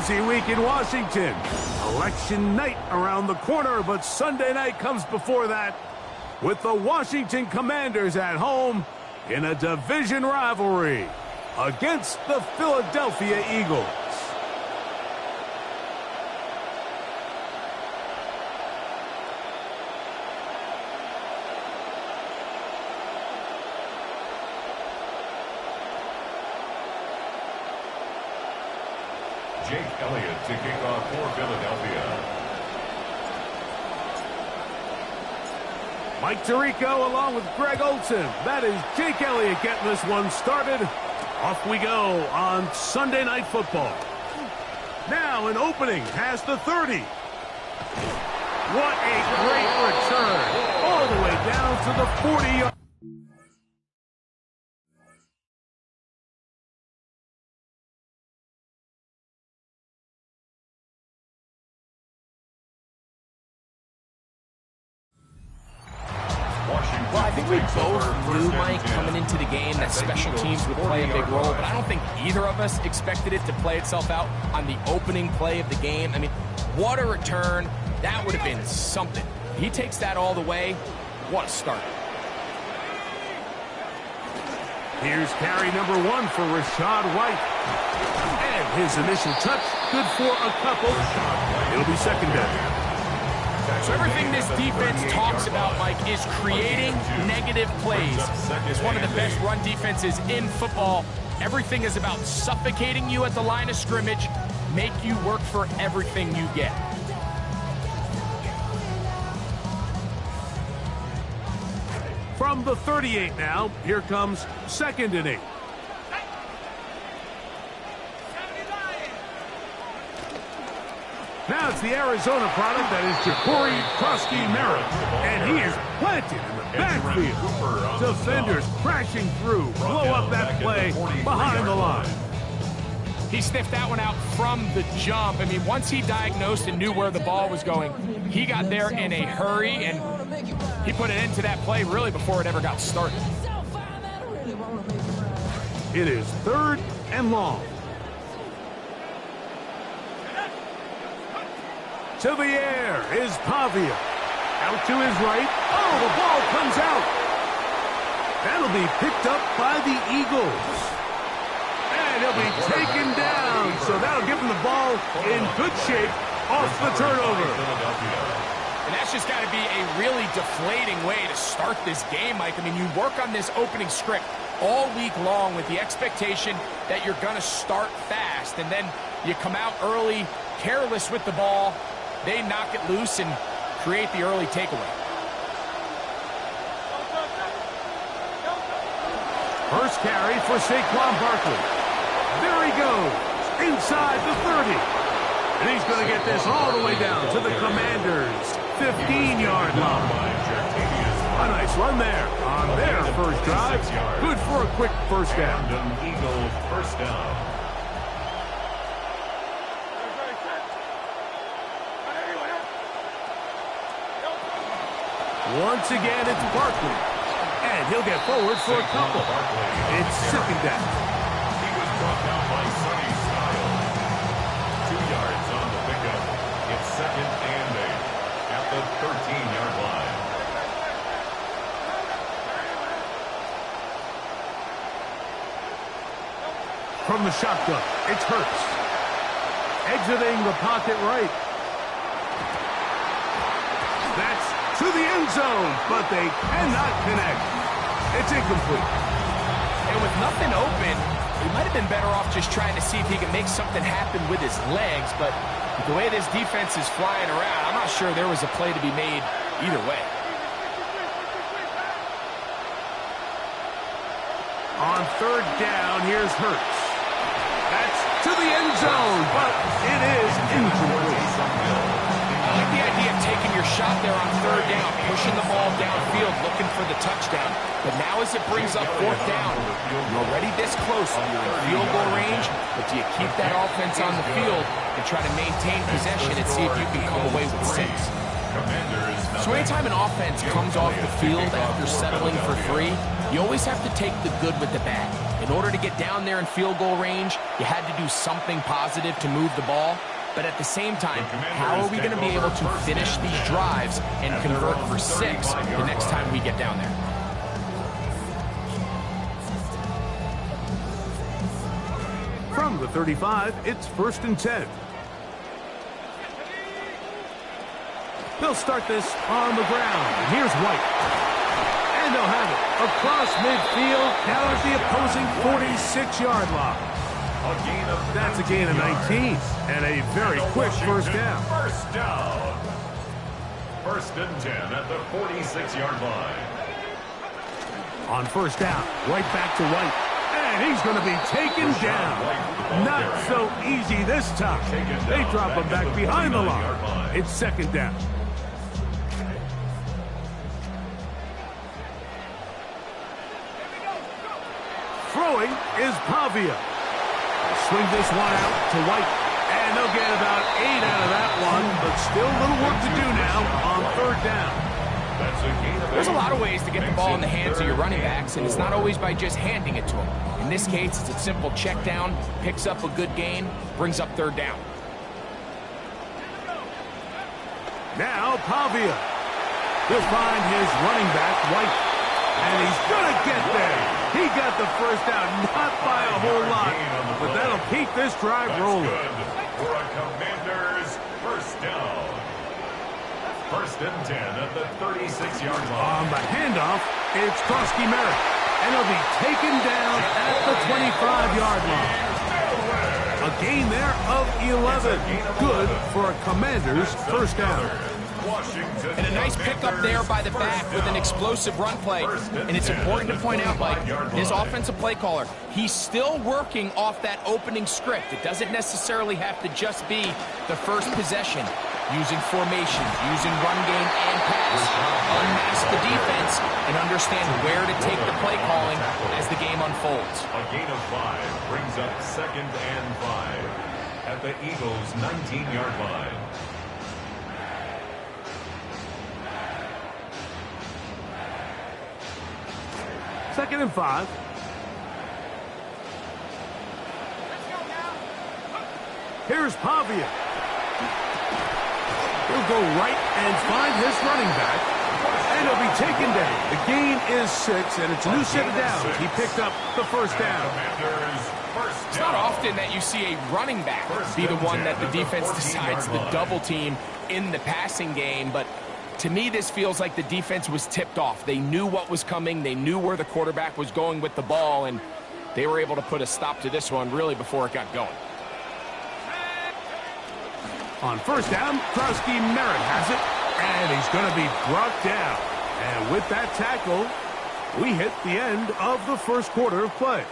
busy week in Washington. Election night around the corner, but Sunday night comes before that with the Washington Commanders at home in a division rivalry against the Philadelphia Eagles. Jake Elliott to kick off for Philadelphia. Mike Tirico along with Greg Olsen. That is Jake Elliott getting this one started. Off we go on Sunday Night Football. Now an opening past the 30. What a great return. All the way down to the 40-yard. Well, I think we both knew, Mike, coming into the game that special teams would play a big role, but I don't think either of us expected it to play itself out on the opening play of the game. I mean, what a return. That would have been something. He takes that all the way. What a start. Here's carry number 1 for Rachaad White. And his initial touch, good for a couple. It'll be second down. So everything this defense talks about, Mike, is creating negative plays. It's one of the best run defenses in football. Everything is about suffocating you at the line of scrimmage, make you work for everything you get. From the 38 now, here comes 2nd and 8. Now it's the Arizona product that is Ja'Cory Krosky-Merritt. And he is planted in the backfield. Defenders crashing through, blow up that play behind the line. He sniffed that one out from the jump. I mean, once he diagnosed and knew where the ball was going, he got there in a hurry, and he put an end to that play really before it ever got started. It is 3rd and long. To the air is Pavia. Out to his right. Oh, the ball comes out. That'll be picked up by the Eagles. And he'll be taken down. So that'll give him the ball in good shape off the turnover. And that's just got to be a really deflating way to start this game, Mike. I mean, you work on this opening script all week long with the expectation that you're going to start fast. And then you come out early, careless with the ball. They knock it loose and create the early takeaway. First carry for Saquon Barkley. There he goes, inside the 30. And he's going to get this all the way down to the Commanders' 15-yard line. A nice run there on their first drive. Good for a quick first down. Eagles first down. Once again, it's Barkley. And he'll get forward for a couple. It's second down. He was brought down by Sonny Styles. 2 yards on the pickup. It's 2nd and 8 at the 13-yard line. From the shotgun, it's Hurts. Exiting the pocket right. That's to the end zone, but they cannot connect. It's incomplete. And with nothing open, he might have been better off just trying to see if he can make something happen with his legs, but the way this defense is flying around, I'm not sure there was a play to be made either way. On 3rd down, here's Hurts. That's to the end zone, but it is incomplete. I like the idea of taking your shot there on 3rd down, pushing the ball downfield, looking for the touchdown. But now as it brings up 4th down, you're already this close. You're in field goal range, but do you keep that offense on the field and try to maintain possession and see if you can come away with 6? Commanders. So anytime an offense comes off the field after settling for 3, you always have to take the good with the bad. In order to get down there in field goal range, you had to do something positive to move the ball. But at the same time, how are we going to be able to finish these drives and convert for 6 the next time we get down there? From the 35, it's 1st and 10. They'll start this on the ground. And here's White. And they'll have it across midfield, down at the opposing 46-yard line. That's a gain of 19 and a very quick first down. First down. 1st and 10 at the 46-yard line. On first down, right back to White. And he's going to be taken down. Not so easy this time. They drop him back behind the line. It's 2nd down. Throwing is Pavia. Swing this one out to White. And they'll get about 8 out of that one, but still a little work to do now on 3rd down. There's a lot of ways to get the ball in the hands of your running backs, and it's not always by just handing it to them. In this case, it's a simple check down, picks up a good gain, brings up 3rd down. Now Pavia. He'll find his running back, White. And he's going to get there. He got the first down, not by a whole lot, but that'll keep this drive rolling. For a Commanders first down. 1st and 10 at the 36-yard line. On the handoff, it's Krosky Merritt. And he'll be taken down at the 25-yard line. A gain there of 11. Good for a Commanders first down. And a nice pickup there by the back with an explosive run play. And it's important to point out, Mike, this offensive play caller, he's still working off that opening script. It doesn't necessarily have to just be the first possession. Using formation, using run game and pass. Unmask the defense and understand where to take the play calling as the game unfolds. A gain of 5 brings up 2nd and 5 at the Eagles' 19-yard line. Second and 5. Here's Pavia. He'll go right and find his running back. And he'll be taken down. The gain is 6, and it's a new set of downs. He picked up the first down. It's not often that you see a running back be the one that the defense decides to double team in the passing game, but to me, this feels like the defense was tipped off. They knew what was coming. They knew where the quarterback was going with the ball, and they were able to put a stop to this one really before it got going. On first down, Krosky Merritt has it, and he's going to be brought down. And with that tackle, we hit the end of the first quarter of play.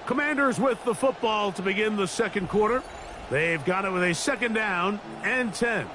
Commanders with the football to begin the second quarter. They've got it with a 2nd down and 10.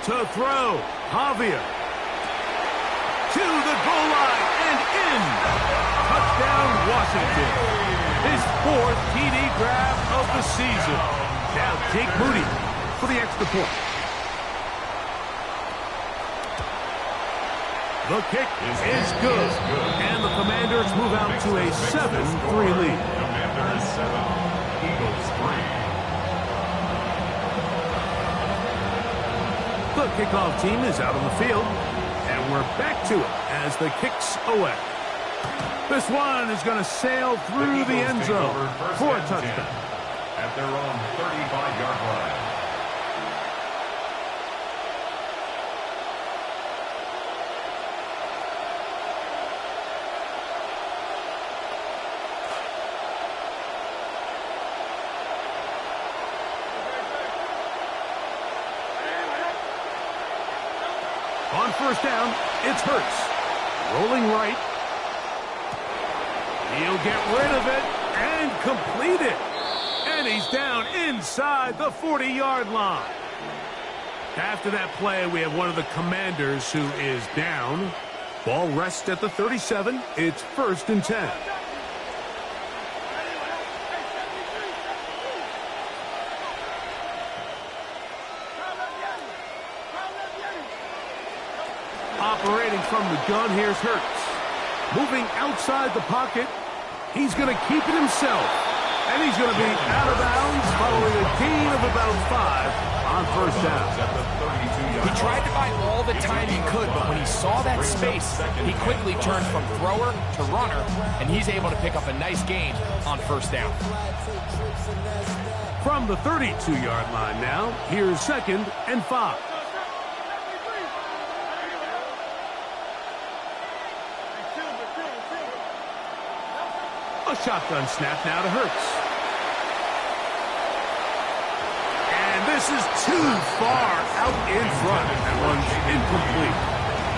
To throw, Pavia. To the goal line and in. Touchdown, Washington. His 4th TD grab of the season. Now Jake Moody for the extra point. The kick is good. And the Commanders move out to a 7-3 lead. Commanders 7, Eagles 3. The kickoff team is out on the field, and we're back to it as the kick's away. This one is going to sail through the end zone for a touchdown. At their own 35-yard line. On first down, it's Hurts. Rolling right. He'll get rid of it and complete it. And he's down inside the 40-yard line. After that play, we have one of the Commanders who is down. Ball rests at the 37. It's 1st and 10. Operating from the gun, here's Hurts. Moving outside the pocket. He's going to keep it himself. And he's going to be out of bounds following a gain of about 5 on first down. He tried to buy all the time he could, but when he saw that space, he quickly turned from thrower to runner, and he's able to pick up a nice gain on first down. From the 32-yard line now, here's 2nd and 5. A shotgun snap now to Hurts. And this is too far out in front. That one's incomplete.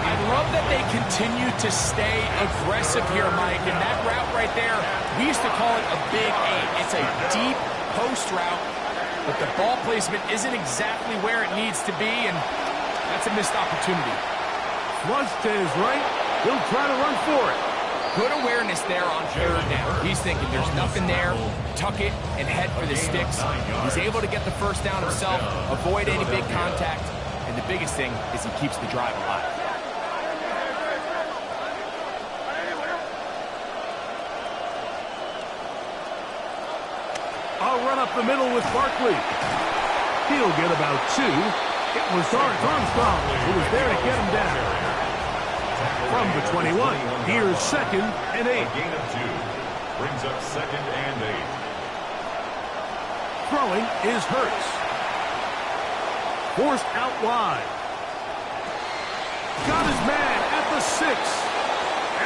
I love that they continue to stay aggressive here, Mike. And that route right there, we used to call it a big 8. It's a deep post route, but the ball placement isn't exactly where it needs to be, and that's a missed opportunity. Flush to his right. He'll try to run for it. Good awareness there on third down. He's thinking there's nothing there, tuck it, and head for the sticks. He's able to get the first down himself, avoid any big contact, and the biggest thing is he keeps the drive alive. I'll run up the middle with Barkley. He'll get about 2. It was Dorrance Armstrong who was there to get him down. From the 21, here's 2nd and 8. A gain of 2 brings up 2nd and 8. Throwing is Hurts. Forced out wide. Got his man at the 6.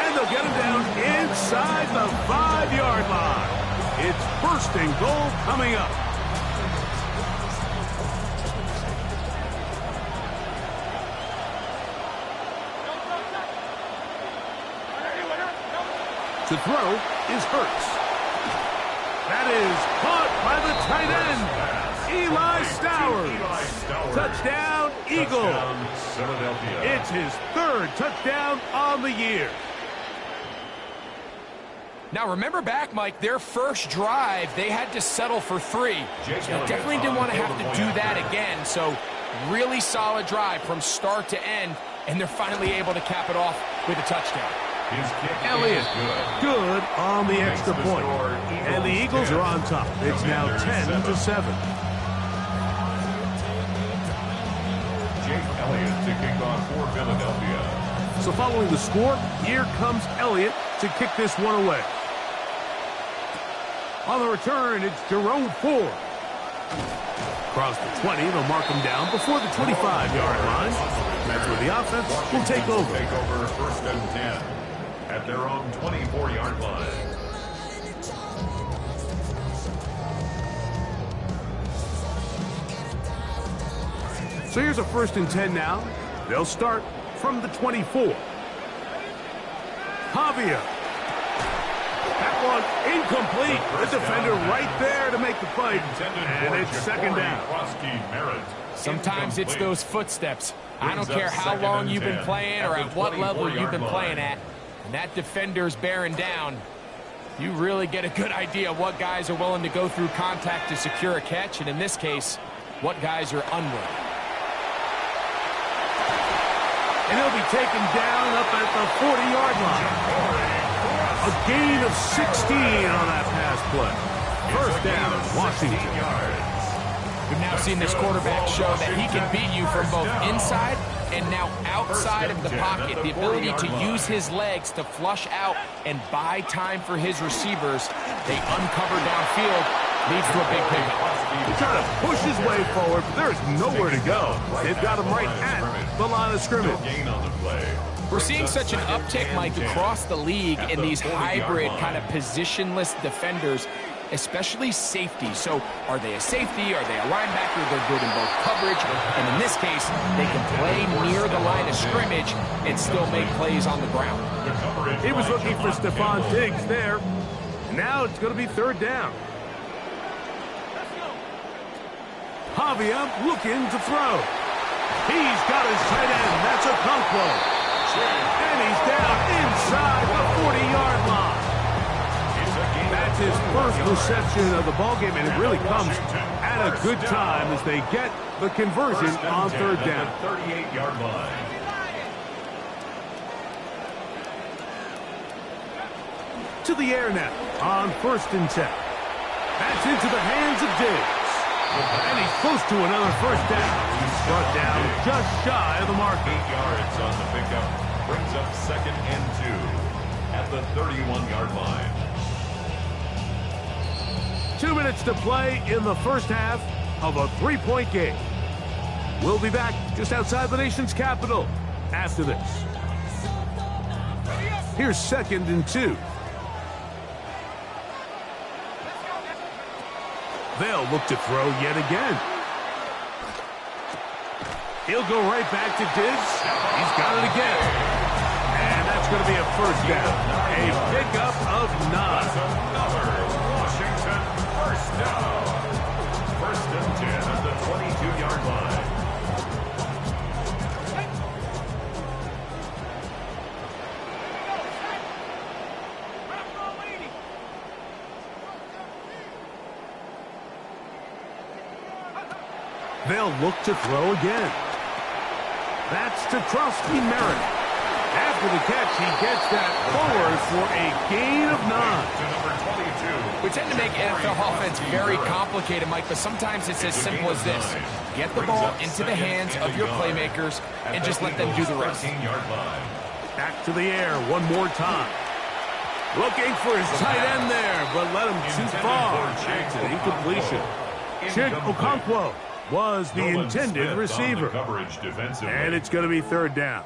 And they'll get him down inside the 5-yard line. It's 1st and goal coming up. To throw is Hurts. That is caught by the tight end, Eli Stowers. Touchdown, Eagles. Philadelphia. It's his 3rd touchdown on the year. Now remember back, Mike, their first drive, they had to settle for 3. So they definitely didn't want to have to do that again. So really solid drive from start to end, and they're finally able to cap it off with a touchdown. His kick Elliott, is good on the extra point. And the Eagles are on top. It's now 10-7. Jake Elliott to kick off for Philadelphia. So following the score, here comes Elliott to kick this one away. On the return, it's Jerome Ford. Across the 20, they'll mark him down before the 25-yard line. That's where the offense will take over. Take over 1st and 10 at their own 24-yard line. So here's a 1st and 10 now. They'll start from the 24. Pavia. That one incomplete. The defender right there to make the play. And it's 2nd down. Sometimes it's those footsteps. I don't care how long you've been playing or at what level you've been playing at. And that defender's bearing down. You really get a good idea of what guys are willing to go through contact to secure a catch. And in this case, what guys are unwilling. And he'll be taken down up at the 40-yard line. A gain of 16 on that pass play. 1st down, Washington. We've now seen this quarterback show that he can beat you from both inside and now outside of the pocket. The ability to use his legs to flush out and buy time for his receivers. They uncover downfield, leads to a big pickup. He's trying to push his way forward, but there's nowhere to go. They've got him right at the line of scrimmage. We're seeing such an uptick, Mike, across the league in these hybrid kind of positionless defenders. especially safety. So are they a safety? Are they a linebacker? They're good in both coverage. And in this case, they can play near the line of scrimmage and still make plays on the ground. He was looking for Stephon Diggs there. Now it's going to be third down. Javia looking to throw. He's got his tight end. That's Okonkwo. And he's down inside the 40-yard line. That's his first reception of the ballgame, and it really comes at a good time as they get the conversion on third down. 38-yard line. To the air now on 1st and 10. That's into the hands of Diggs. And he's close to another first down. He's brought down just shy of the mark. 8 yards on the pickup. Brings up 2nd and 2 at the 31-yard line. 2 minutes to play in the first half of a 3-point game. We'll be back just outside the nation's capital after this. Here's 2nd and 2. They'll look to throw yet again. He'll go right back to Diggs. He's got it again. And that's going to be a first down. A pickup of 9. Another Washington first down. 1st and 10 at the 22-yard line. They'll look to throw again. That's to Trusty Merritt. After the catch, he gets that forward for a gain of 9. To number 22. We tend to make NFL offense very complicated, Mike, but sometimes it's as simple as this. Get the ball into the hands of your playmakers and just let them do the rest. 13-yard line. Back to the air one more time. Looking for his tight end there, but let him too far. It's an incompletion. Chig Okonkwo was the intended receiver. And it's going to be third down.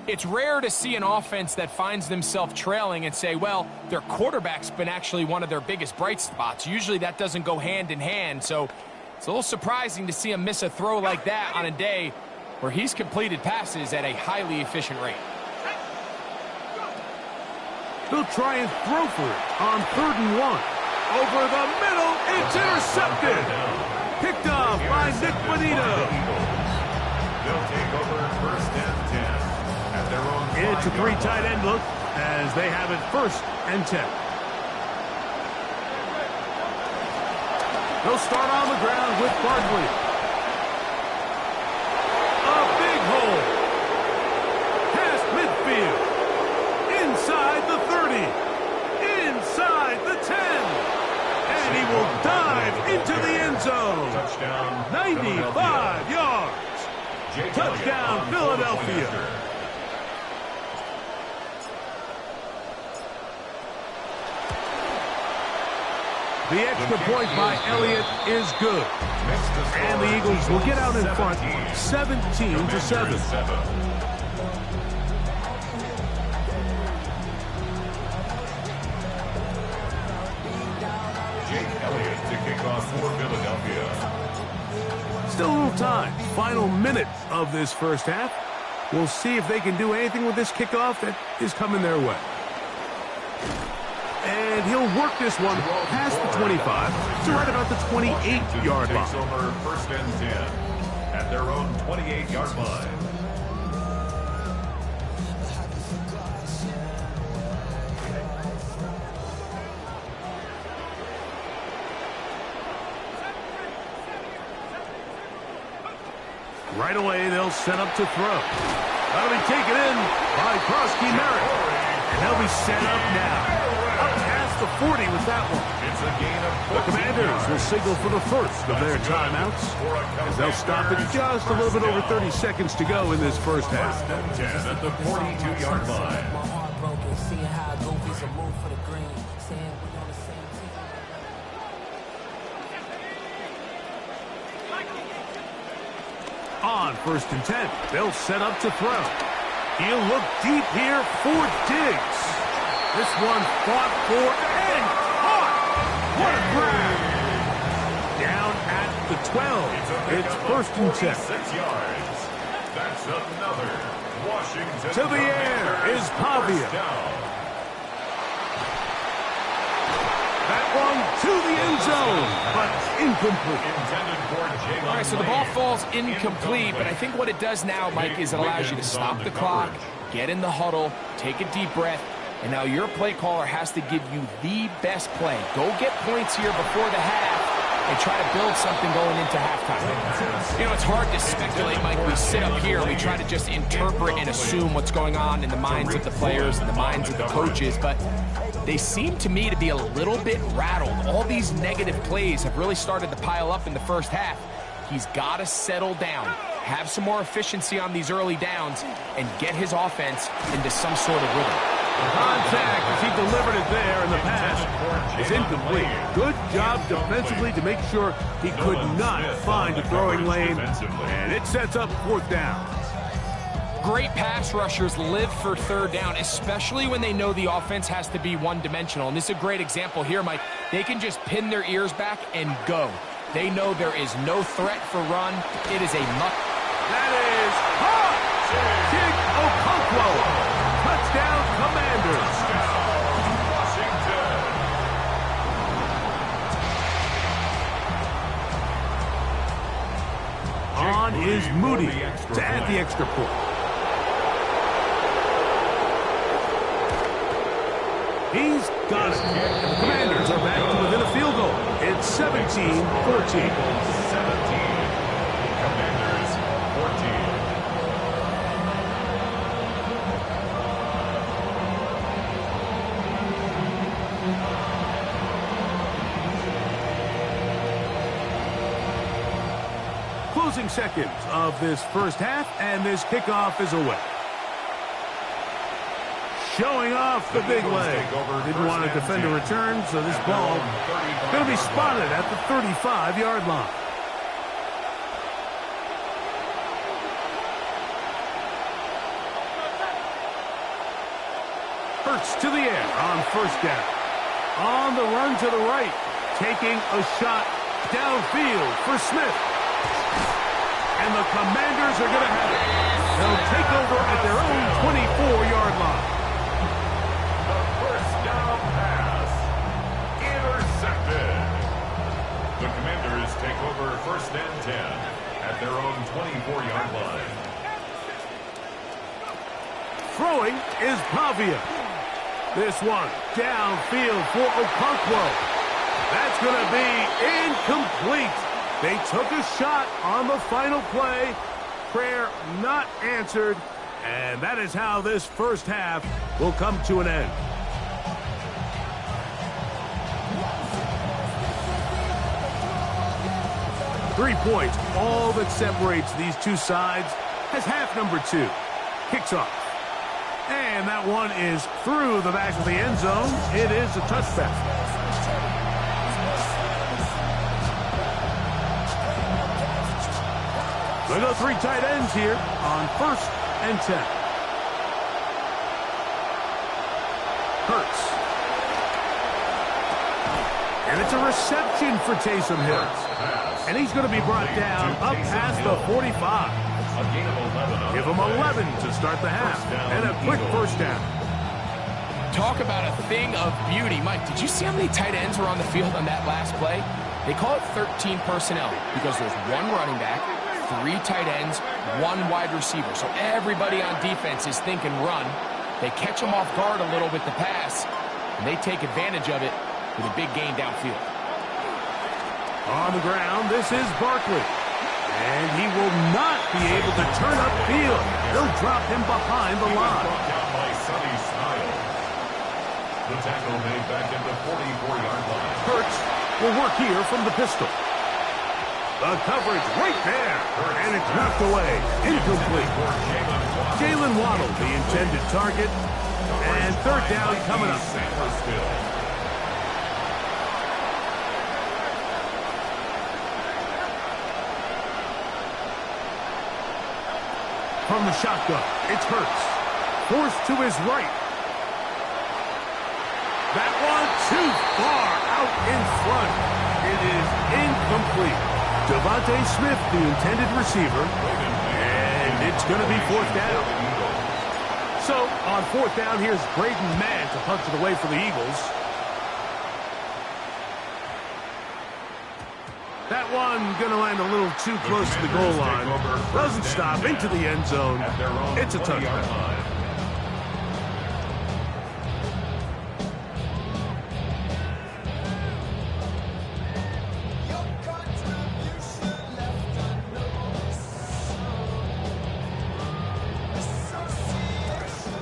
It's rare to see an offense that finds themselves trailing and say, well, their quarterback's been actually one of their biggest bright spots. Usually that doesn't go hand in hand, so it's a little surprising to see him miss a throw like that on a day where he's completed passes at a highly efficient rate. They'll try and throw for it on 3rd and 1. Over the middle, it's intercepted. Picked off by Nick Bonito. They'll take over 1st and 10 at their own. It's a 3 tight end look as they have it 1st and 10. They'll start on the ground with Barkley. A big hole. Past midfield. Inside the 30. Inside the 10. And he will dive into the end zone. Touchdown, 95 yards. Touchdown, Philadelphia. The extra point by Elliott is good. And the Eagles will get out in front 17-7. For Philadelphia. Still a little time. Final minute of this first half. We'll see if they can do anything with this kickoff that is coming their way. And he'll work this one past the 25 to right about the 28-yard line. Takes over 1st and 10 at their own 28-yard line. Right away, they'll set up to throw. That'll be taken in by Trusty Merritt. And they'll be set up now. Up past the 40 with that one. It's a gain of The Commanders will signal for the first of their timeouts as they'll stop at just a little bit over 30 seconds to go in this first half. 10 at the 42-yard line. On 1st and 10, they'll set up to throw. He'll look deep here for Diggs. This one fought for and caught. What a grab! Down at the 12. It's first and 10. 6 yards. That's another Washington. To the air is Pavia. That one to the end zone, but incomplete. All right, so the ball falls incomplete, but I think what it does now, Mike, is it allows you to stop the clock, get in the huddle, take a deep breath, and now your play caller has to give you the best play. Go get points here before the half and try to build something going into halftime. You know, it's hard to speculate, Mike. We sit up here and we try to just interpret and assume what's going on in the minds of the players and the minds of the coaches, but they seem to me to be a little bit rattled. All these negative plays have really started to pile up in the first half. He's got to settle down, have some more efficiency on these early downs, and get his offense into some sort of rhythm. Contact as he delivered it there, and the pass is incomplete. Good job defensively to make sure he could not find a throwing lane, and it sets up fourth down. Great pass rushers live for third down, especially when they know the offense has to be one-dimensional. And this is a great example here, Mike. They can just pin their ears back and go. They know there is no threat for run. It is a muck. That is hot! Kick Okonkwo. Touchdown, Commanders. On is Moody to add the extra point. He's got it. The Commanders are back to within a field goal. It's 17-14. 17. Commanders 14. Closing seconds of this first half, and this kickoff is away. Showing off the big leg. Didn't want to defend a return, so this ball going to be spotted at the 35-yard line. Hurts to the air on first down. On the run to the right, taking a shot downfield for Smith. And the Commanders are going to have it. They'll take over at their own 24-yard line. The first down pass intercepted. The Commanders take over first and 10 at their own 24-yard line. Throwing is Pavia. This one downfield for Okonkwo. That's going to be incomplete. They took a shot on the final play. Prayer not answered. And that is how this first half will come to an end. Three points, all that separates these two sides, as half number two kicks off. And that one is through the back of the end zone. It is a touchback. They go three tight ends here on first and 10. Hurts. And it's a reception for Taysom Hill. And he's going to be brought down up past the 45. Give him 11 to start the half. And a quick first down. Talk about a thing of beauty. Mike, did you see how many tight ends were on the field on that last play? They call it 13 personnel because there's one running back, 3 tight ends, 1 wide receiver. So everybody on defense is thinking run. They catch them off guard a little with the pass, and they take advantage of it with a big gain downfield. On the ground, this is Barkley. And he will not be able to turn upfield. They'll drop him behind the line. Down by Sonny Styles. The tackle made back at the 44-yard line. Hurts will work here from the pistol. The coverage right there. And it's knocked away. Incomplete. Jalen Waddle, the intended target. And third down coming up. From the shotgun, it's Hurts. Forced to his right. That one too far out in front. It is incomplete. Devontae Smith, the intended receiver, and it's going to be fourth down. So, on fourth down, here's Braden Mann to punch it away for the Eagles. That one going to land a little too close to the goal line. Doesn't stop into the end zone. It's a touchdown.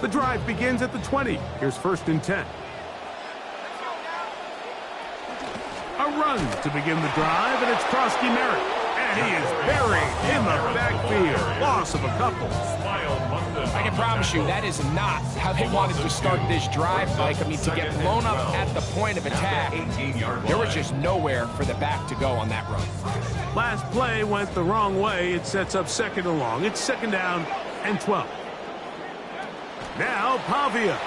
The drive begins at the 20. Here's 1st and 10. A run to begin the drive, and it's Krosky Merritt. And he is buried in the backfield. Loss of a couple. I can promise you that is not how they wanted to start this drive, Mike. I mean, to get blown up at the point of attack, there was just nowhere for the back to go on that run. Last play went the wrong way. It sets up 2nd and long. It's 2nd down and 12. Now, Pavia.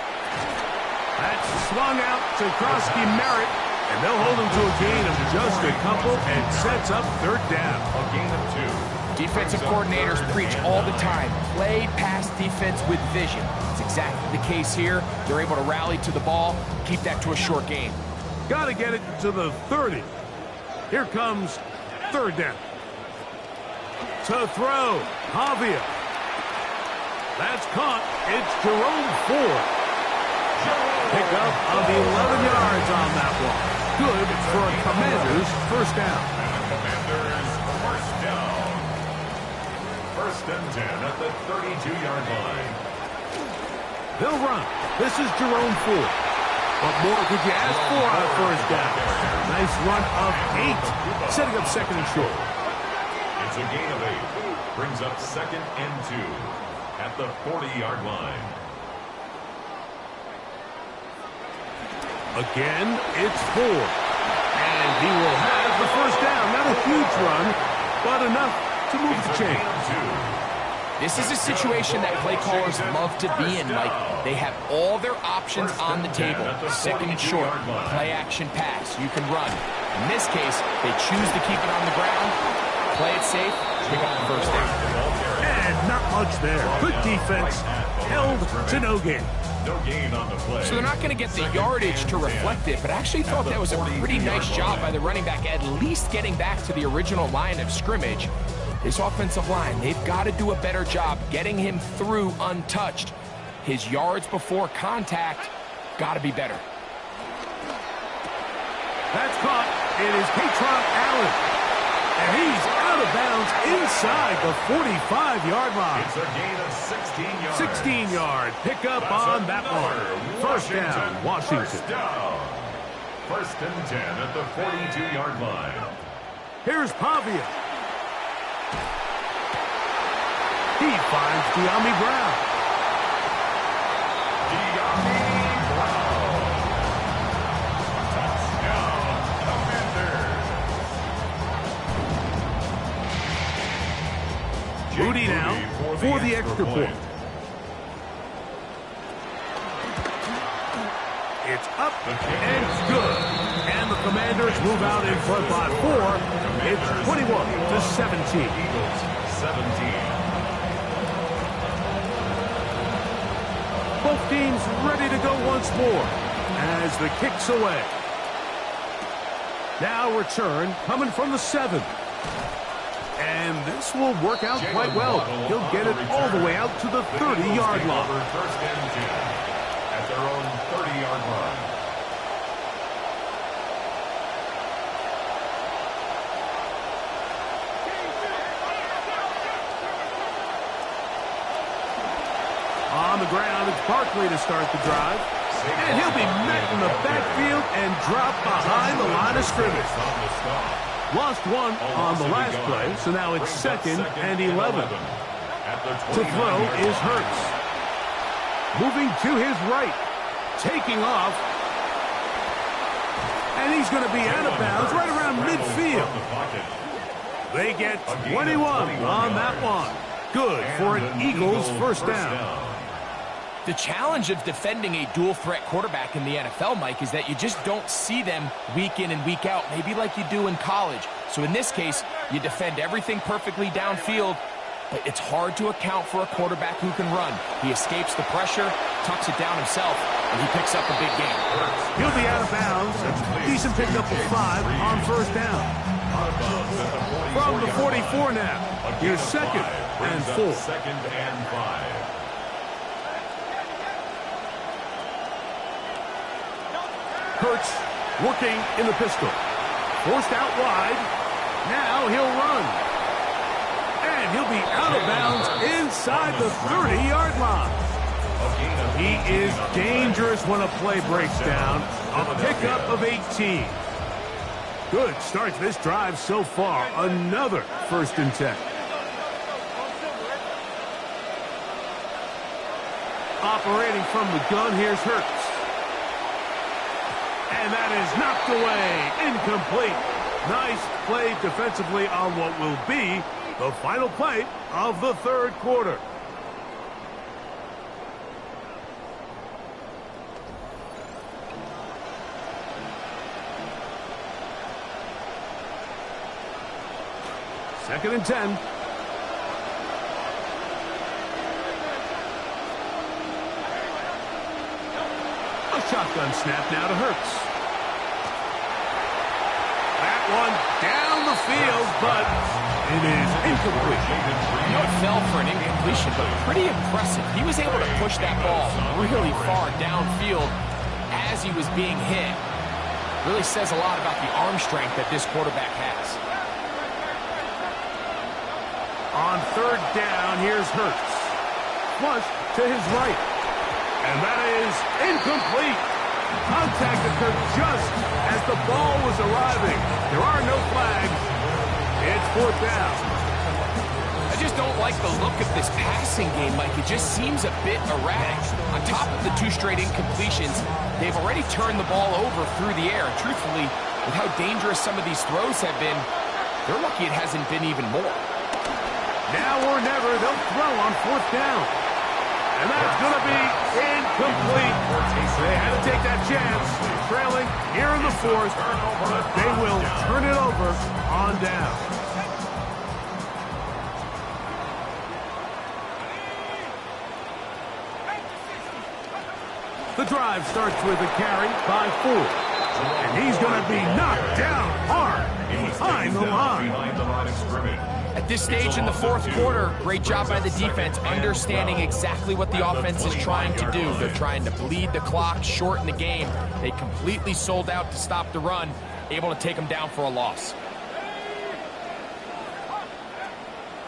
That's swung out to Krosky Merritt, and they'll hold him to a gain of just a couple and sets up 3rd down. A gain of 2. Defensive coordinators preach all the time, play pass defense with vision. It's exactly the case here. They're able to rally to the ball, keep that to a short gain. Got to get it to the 30. Here comes 3rd down. To throw, Pavia. That's caught. It's Jerome Ford. Pick up of 11 yards on that one. Good for a Commanders 1st down. Commanders 1st down. 1st and 10 at the 32-yard line. They'll run. This is Jerome Ford. What more could you ask for on a 1st down? Nice run of 8. Setting up 2nd and short. It's a gain of 8. Brings up 2nd and 2. At the 40-yard line. Again, it's Ford. And he will have the 1st down. Not a huge run, but enough to move the chain. This is a situation that play callers love to be in, Mike. They have all their options on the table. 2nd and short, play action pass. You can run. In this case, they choose to keep it on the ground, play it safe, pick up the 1st down. And not much there. Good defense. Held to no gain. No gain on the play. So they're not going to get the yardage to reflect it, but I actually thought that was a pretty nice job by the running back, at least getting back to the original line of scrimmage. This offensive line, they've got to do a better job getting him through untouched. His yards before contact got to be better. That's caught. It is Katron Allen. And he's out of bounds inside the 45-yard line. It's a gain of 16 yards. 16-yard pickup on that one. 1st down, Washington. 1st down. 1st and 10 at the 42-yard line. Here's Pavia. He finds De'Ami Brown. De'Ami Brown. Touchdown, Commanders. Moody now for the extra point. It's up and good. And the Commanders move out in front by 4. It's 21-17. Eagles 17. Both teams ready to go once more as the kick's away. Now return coming from the 7. And this will work out quite well. He'll get it all the way out to the 30-yard line. 1st and 10 at their own 30-yard line. On the ground, it's Barkley to start the drive. And he'll be met in the backfield and dropped behind the line of scrimmage. Lost one on the last play, so now it's 2nd and 11. To throw is Hurts. Moving to his right. Taking off. And he's going to be out of bounds right around midfield. They get 21 on that one. Good for an Eagles 1st down. The challenge of defending a dual-threat quarterback in the NFL, Mike, is that you just don't see them week in and week out, maybe like you do in college. So in this case, you defend everything perfectly downfield, but it's hard to account for a quarterback who can run. He escapes the pressure, tucks it down himself, and he picks up a big gain. He'll be out of bounds. Decent pickup of 5 on first down. From the 44 now. Here's second and 4. Second and 5. Hurts working in the pistol. Forced out wide. Now he'll run. And he'll be out of bounds inside the 30-yard line. He is dangerous when a play breaks down. A pickup of 18. Good start to this drive so far. Another 1st and 10. Operating from the gun, here's Hurts. And that is knocked away. Incomplete. Nice play defensively on what will be the final play of the 3rd quarter. Second and 10. A shotgun snap now to Hurts. That one down the field, but it is incomplete. You know, it fell for an incompletion, but pretty impressive. He was able to push that ball really far downfield as he was being hit. Really says a lot about the arm strength that this quarterback has. On 3rd down, here's Hurts. Flush to his right. And that is incomplete. Contact occurred just as the ball was arriving. There are no flags. It's 4th down. I just don't like the look of this passing game, Mike. It just seems a bit erratic. On top of the 2 straight incompletions, they've already turned the ball over through the air. And truthfully, with how dangerous some of these throws have been, they're lucky it hasn't been even more. Now or never, they'll throw on 4th down. And that's going to be incomplete. They had to take that chance. Trailing here in the 4th, but they will turn it over on down. The drive starts with a carry by Ford. And he's going to be knocked down hard behind the line. At this stage in the 4th quarter, great job by the defense, understanding exactly what the offense is trying to do. They're trying to bleed the clock, shorten the game. They completely sold out to stop the run, able to take them down for a loss.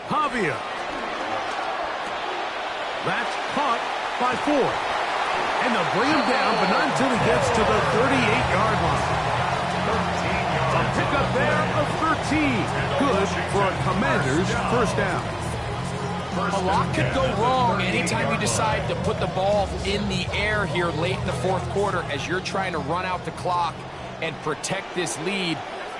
Pavia. That's caught by Ford. And they'll bring him down, but not until he gets to the 38-yard line. A pickup there of 13. Good for a Commanders 1st down. A lot could go wrong anytime you decide to put the ball in the air here late in the 4th quarter as you're trying to run out the clock and protect this lead.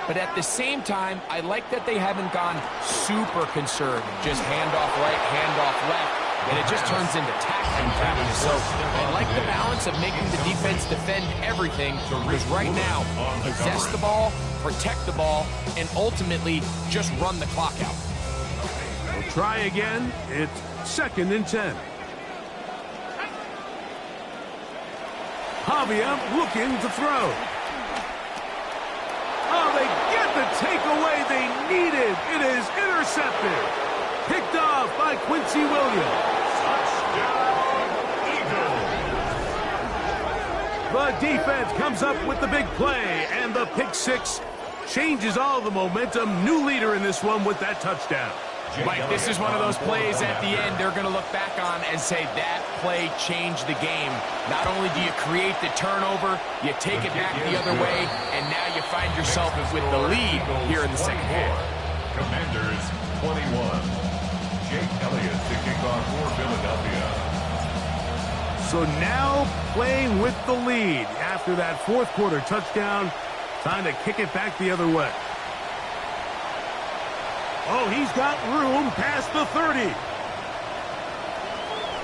But at the same time, I like that they haven't gone super conservative. Just handoff right, handoff left. And it just turns into tackling practice. So I like the balance of making the defense defend everything, because right now, possess the ball, protect the ball, and ultimately just run the clock out. We'll try again. It's 2nd and 10. Pavia looking to throw. Oh, they get the takeaway they needed. It is intercepted. Picked off by Quincy Williams. The defense comes up with the big play, and the pick 6 changes all the momentum. New leader in this one with that touchdown. Mike, this is one of those plays at the end they're going to look back on and say that play changed the game. Not only do you create the turnover, you take it back the other way, and now you find yourself with the lead here in the 2nd half. Commanders 21. Jake Elliott to kick off for Philadelphia. So now playing with the lead after that 4th quarter touchdown. Time to kick it back the other way. Oh, he's got room past the 30.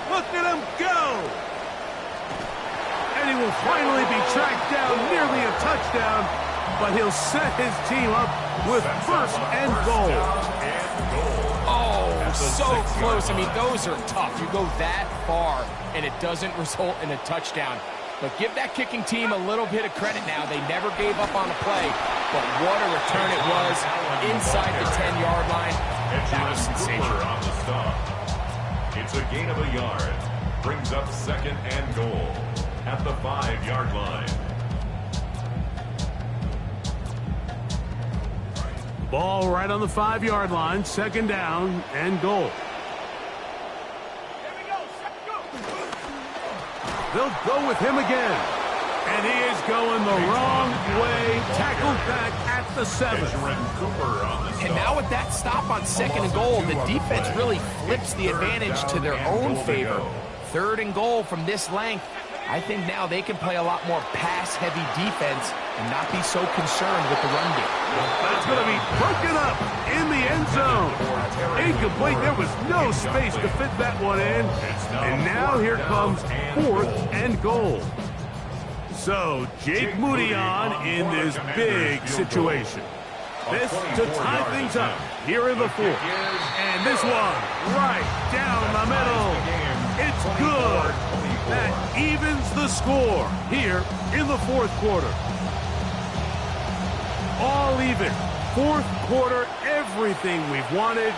Look at him go. And he will finally be tracked down, nearly a touchdown, but he'll set his team up with first and goal. Oh, so close. I mean, those are tough. You go that far, and it doesn't result in a touchdown. But give that kicking team a little bit of credit now. They never gave up on a play, but what a return it was inside the 10-yard line. That was sensational. On the stop. It's a gain of a yard. Brings up second and goal at the 5-yard line. Ball right on the 5-yard line, second down and goal. They'll go with him again. And he is going the wrong way. Tackled back at the 7. And now with that stop on second and goal, the defense really flips the advantage to their own favor. Third and goal from this length. I think now they can play a lot more pass-heavy defense and not be so concerned with the run game. That's going to be broken up in the end zone. Incomplete. There was no space to fit that one in. And now here comes fourth and goal. So Jake Moody on in this big situation. This to tie things up here in the fourth. And this one right down the middle. It's good. That evens the score here in the fourth quarter. All even. Fourth quarter, everything we've wanted.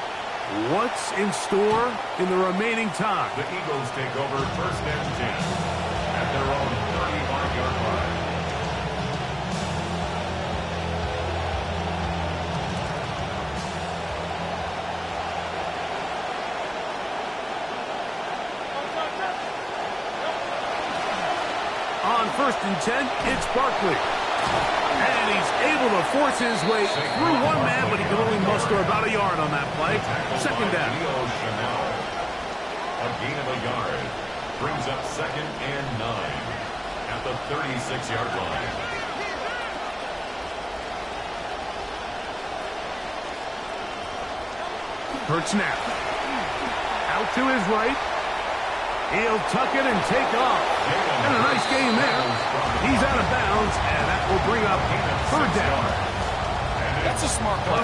What's in store in the remaining time? The Eagles take over first and 10 at their own 35-yard line. On first and 10, it's Barkley. And he's able to force his way through one man, but he can only muster about a yard on that play. Second down. A gain of a yard. Brings up second and 9 at the 36-yard line. Hurts now. Out to his right. He'll tuck it and take off. And a nice game there. He's out of bounds, and that will bring up third down. That's a smart play.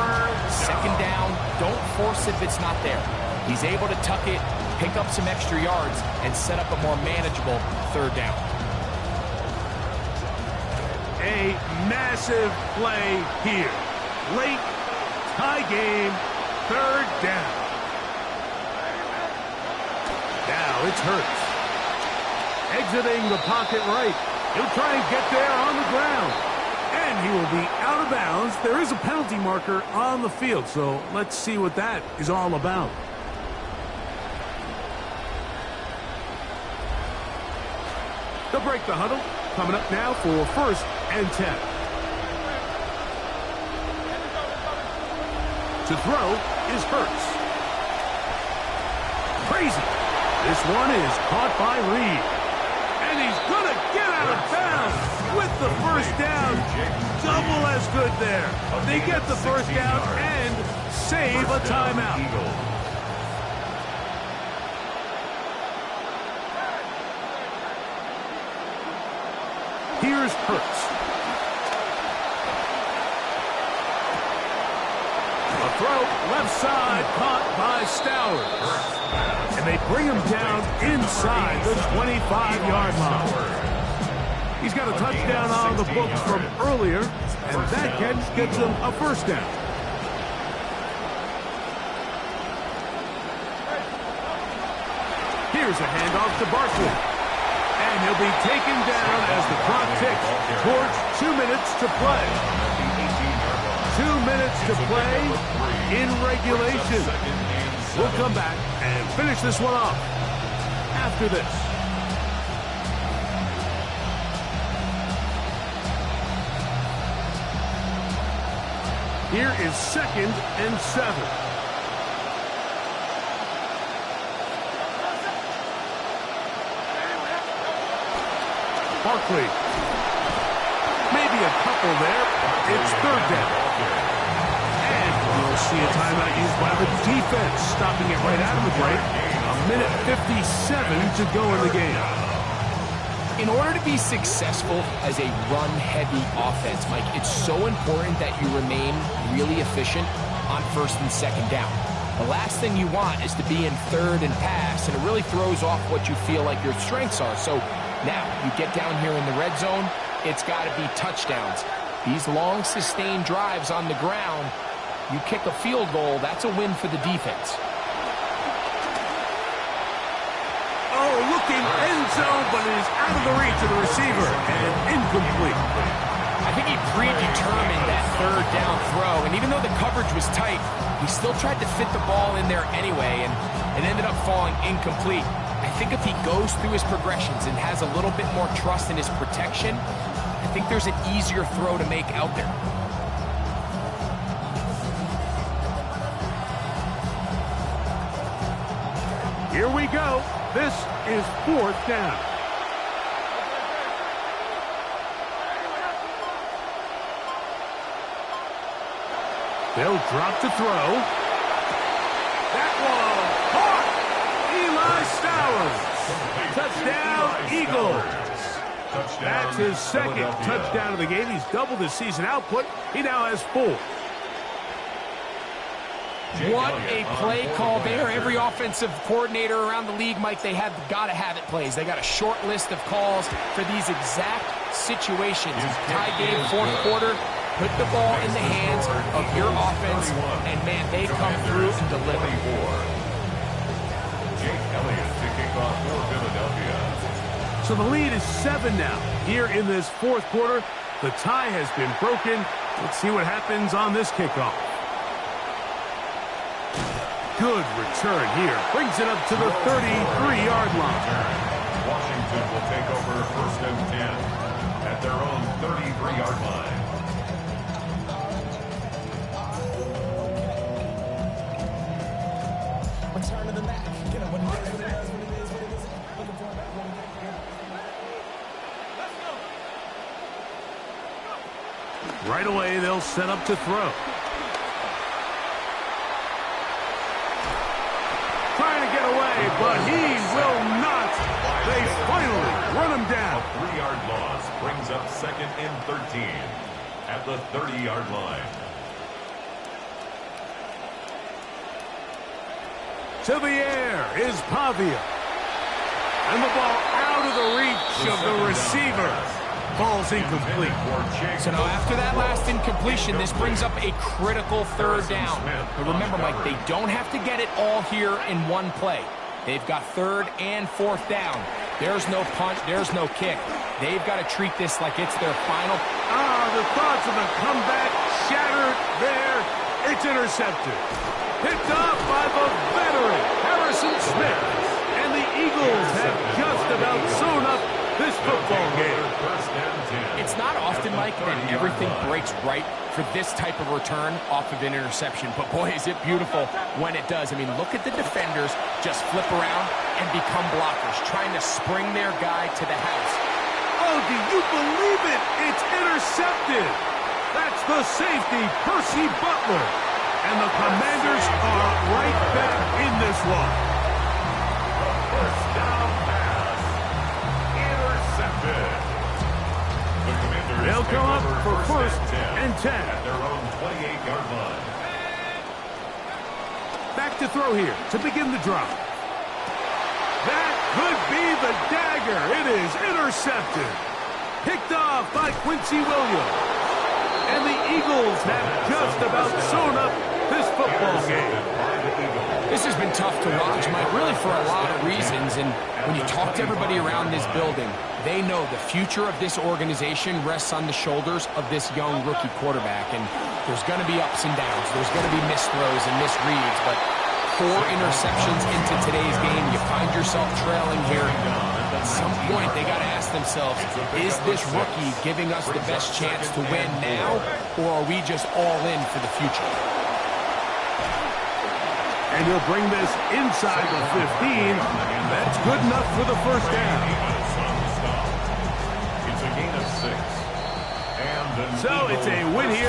Second down, don't force if it's not there. He's able to tuck it, pick up some extra yards, and set up a more manageable third down. A massive play here. Late, tie game, third down. Now it's Hurts. Exiting the pocket right. He'll try and get there on the ground. And he will be out of bounds. There is a penalty marker on the field, so let's see what that is all about. They'll break the huddle. Coming up now for first and 10. To throw is Hurts. Crazy. This one is caught by Reed. And he's going to get out of bounds with the first down. Double as good there. They get the first down and save a timeout. Here's Hurts. A throw left side caught by Stowers. And they bring him down inside the 25-yard line. He's got a touchdown on the books from earlier, and that catch gets him a first down. Here's a handoff to Barkley. And he'll be taken down as the clock ticks towards 2 minutes to play. 2 minutes to play in regulation. We'll come back and finish this one off after this. Here is second and 7. Barkley. Maybe a couple there. It's third down. And we'll see a timeout used by the defense, stopping it right out of the break. A minute 57 to go in the game. In order to be successful as a run-heavy offense, Mike, it's so important that you remain really efficient on first and second down. The last thing you want is to be in third and pass, and it really throws off what you feel like your strengths are. So now you get down here in the red zone, it's got to be touchdowns. These long, sustained drives on the ground, you kick a field goal, that's a win for the defense. Oh, looking end zone, but it is out of the reach of the receiver and incomplete. I think he predetermined that third down throw, and even though the coverage was tight, he still tried to fit the ball in there anyway, and it ended up falling incomplete. I think if he goes through his progressions and has a little bit more trust in his protection, I think there's an easier throw to make out there. Here we go. This is fourth down. They'll drop to throw. That one caught. Eli Stowers. Touchdown, Eagles. That's his second touchdown of the game. He's doubled his season output. He now has 4. What a play call there. Every offensive coordinator around the league, Mike, they have got to have it plays. They got a short list of calls for these exact situations. Tie game, fourth quarter. Put the ball in the hands of your offense, and, man, they come through and deliver. Jake Elliott to kick off for Philadelphia. So the lead is 7 now. Here in this fourth quarter, the tie has been broken. Let's see what happens on this kickoff. Good return here. Brings it up to the 33-yard line. Washington will take over first and 10 at their own 33-yard line. Return to the back. Get up when it is. Right away, they'll set up to throw. Trying to get away, but he will not. They finally run him down. A 3-yard loss brings up second and 13 at the 30-yard line. To the air is Pavia. And the ball out of the reach of the receiver. Ball's incomplete. So now after that last incompletion, this brings up a critical third down. But remember, Mike, they don't have to get it all here in one play. They've got third and fourth down. There's no punt. There's no kick. They've got to treat this like it's their final. The thoughts of the comeback shattered there. It's intercepted. Picked up by the veteran, Harrison Smith. And the Eagles have just about sewn up this football game. It's not often, Mike, that everything breaks right for this type of return off of an interception. But, boy, is it beautiful when it does. I mean, look at the defenders just flip around and become blockers, trying to spring their guy to the house. Oh, do you believe it? It's intercepted. That's the safety, Percy Butler. And the Commanders are right back in this one. First down pass. Intercepted. The Commanders They'll come up for first and 10. At their own 28-yard line. Back to throw here to begin the drive. That could be the dagger. It is intercepted. Picked off by Quincy Williams. And the Eagles have just about sewn up this football game. This has been tough to watch, Mike, really for a lot of reasons. And when you talk to everybody around this building, they know the future of this organization rests on the shoulders of this young rookie quarterback. And there's going to be ups and downs. There's going to be missed throws and misreads. But 4 interceptions into today's game, you find yourself trailing here. At some point, they got to ask themselves, is this rookie giving us the best chance to win now, or are we just all in for the future? And he'll bring this inside the 15. That's good enough for the first down. It's a gain of 6. And So it's a win here.